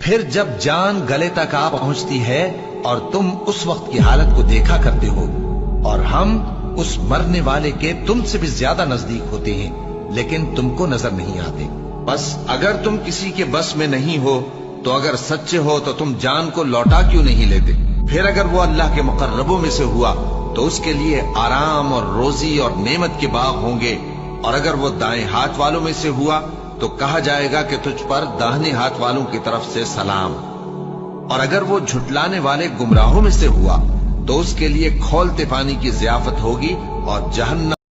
फिर जब जान गले तक आ पहुंचती है और तुम उस वक्त की हालत को देखा करते हो और हम उस मरने वाले के तुमसे भी ज्यादा नजदीक होते हैं, लेकिन तुमको नजर नहीं आते। बस अगर तुम किसी के बस में नहीं हो तो अगर सच्चे हो तो तुम जान को लौटा क्यों नहीं लेते? फिर अगर वो अल्लाह के मुकर्रबों में से हुआ तो उसके लिए आराम और रोजी और नेमत के बाग होंगे, और अगर वो दाएं हाथ वालों में से हुआ तो कहा जाएगा कि तुझ पर दाहिने हाथ वालों की तरफ से सलाम। और अगर वो झुटलाने वाले गुमराहों में से हुआ तो उसके लिए खौलते पानी की ज़ियाफत होगी और जहन्नम